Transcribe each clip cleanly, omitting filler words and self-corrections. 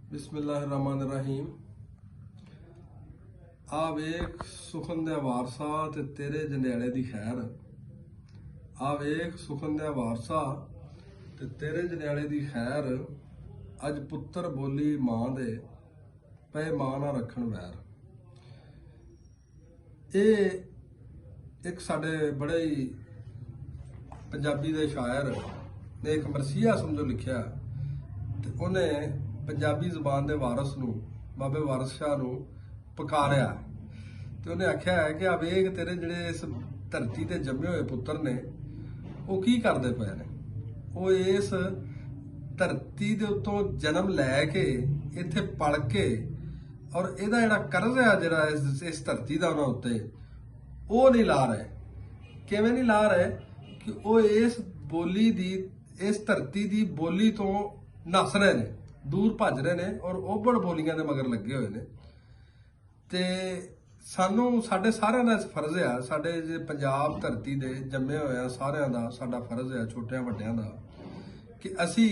बिस्मिल्लाहिर्रहमानिर्रहीम। आ वेख सुखन दे वारसा ते तेरे जंडियाले दी खैर। आ वेख सुखन दे वारसा ते तेरे जंडियाले दी खैर। अज पुत्तर बोली मां दे पे मां ना रखन वैर। ये एक साडे बड़े ही पंजाबी दे शायर ने एक मरसिया समझो लिखिया ते उन्हें पंजाबी जुबान दे वारस नूं बाबे वारस शाह नूं पुकारिया ते उन्हें आख्या है कि आ वेख तेरे जिहड़े इस धरती ते जम्मे हुए पुत्तर ने वो की करदे पए ने। वो इस धरती दे उत्तों जन्म लैके इत्थे पल के और इहदा जिहड़ा कर्ज है जिहड़ा इस धरती दा उन्हां उत्ते वो नहीं ला रहे। किवें नहीं ला रहे कि वो इस बोली दी इस धरती दी बोली तो नस रहे ने, दूर भज रहे ने और ओभड़ बोलियां दे मगर लगे हुए ने। ते सानू साडे सारियां दा फर्ज है, साडे जे पंजाब धरती दे जम्मे होए सारियां दा साडा फर्ज है, छोटियां वड्डियां दा, कि असी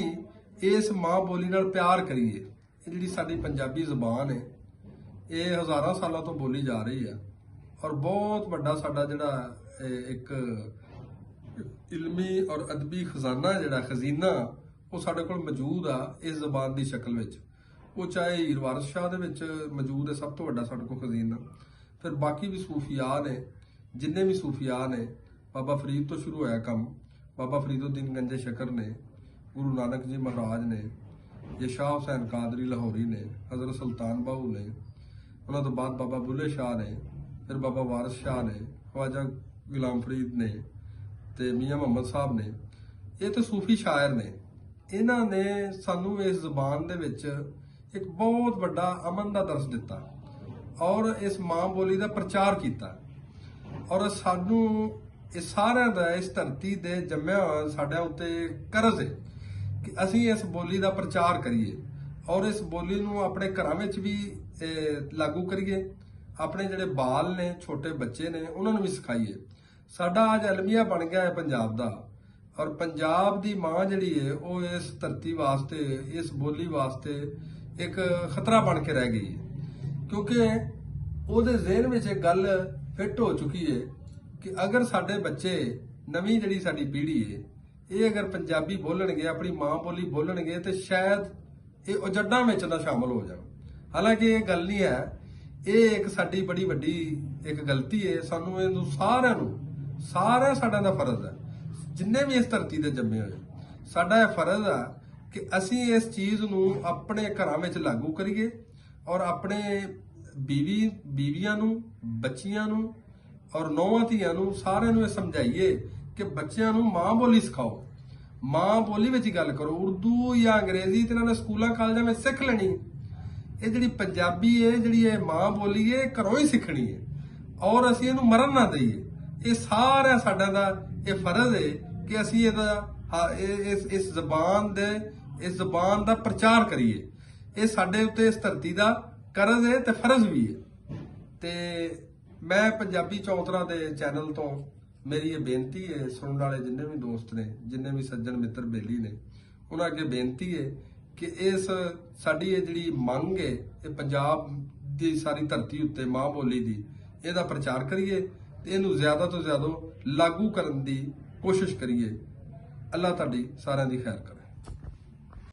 इस मां बोली नाल प्यार करिए। ये जिहड़ी साडी पंजाबी जुबान है ये हज़ारां सालों तो बोली जा रही है और बहुत वड्डा साडा जिहड़ा एक इलमी और अदबी खजाना जिहड़ा खजीना वो साडे कोल मौजूद आ इस जुबान की शक्ल विच। वो चाहे हीर वारिस शाह दे विच मौजूद है, सब तो वड्डा साडे कोल खजीना। फिर बाकी भी सूफिया ने, जिन्ने भी सूफिया ने, बाबा फरीद तो शुरू होया कम, बाबा फरीदुद्दीन गंजे शकर ने, गुरु नानक जी महाराज ने, ये शाह हुसैन कादरी लाहौरी ने, हजरत सुल्तान बाहू ने, उन्होंने तो बाद बाबा बुल्ले शाह ने, फिर बाबा वारिस शाह ने, ख्वाजा गुलाम फरीद ने, ते मियाँ मोहम्मद साहब ने। ये तो सूफी शायर ने। इन्हां ने सानू इस जुबान दे विच एक बहुत वड्डा अमन का दर्स दिता और इस मां बोली का प्रचार किया और सानू इस सारिਆਂ ਦਾ इस धरती दे जम्मिया होया साडे उत्ते कर्ज है कि असी इस बोली का प्रचार करिए और इस बोली नू अपने घरां विच भी लागू करिए, अपने जिहड़े बाल ने, छोटे बच्चे ने, उन्होंने भी सिखाइए। साडा अज अलमिया बन गया है पंजाब दा और पंजाब दी मां जिहड़ी है वो इस धरती वास्ते, इस बोली वास्ते एक खतरा बन के रह गई है, क्योंकि ਉਹਦੇ ज़हन में एक गल फिट हो चुकी है कि अगर साडे बच्चे नवीं जिहड़ी साडी पीढ़ी है ये अगर पंजाबी बोलणगे, अपनी मां बोली बोलणगे तो शायद ये उजड्डां विच ना शामिल हो जाण। हालांकि ये गल नहीं है, ये एक साडी बड़ी वड्डी एक गलती है। सानू इहनूं सारिਆਂ साडा दा फर्ज है, जिन्ने भी इस धरती ते जम्मे होए साडा यह फर्ज है कि असी इस चीज़ नूं अपने घरां विच लागू करिए और अपने बीवियां नूं, बच्चियां नूं और नौवां धीआं नूं सारिਆਂ नूं समझाइए कि बच्चियां नूं मां बोली सिखाओ, मां बोली विच गल करो। उर्दू या अंग्रेजी तो इन्होंने स्कूलों कॉलेजों में सीख लेनी। ये जिहड़ी पंजाबी है, जिहड़ी ये मां बोली है, घरों ही सीखनी है और असीं इहनूं मरन ना दईए। ये सारा साडा दा ये फर्ज है कि असीं इस जुबान दा प्रचार करिए। ये साडे उत्ते इस धरती दा कर्ज है ते फर्ज भी है। ते मैं पंजाबी चौंतरा दे चैनल तो मेरी ये बेनती है, सुनने वाले जिन्ने भी दोस्त ने, जिन्ने भी सज्जन मित्र बेली ने, उन्हां अगे बेनती है कि इस साडी ये जिहड़ी मंग है ये पंजाब दी सारी धरती उत्ते मां बोली दी इहदा प्रचार करिए ते इहनूं ज़्यादा तो ज़्यादा लागू करन दी कोशिश करिए। अल्लाह तुहाडी सारिਆਂ दी खैर करे।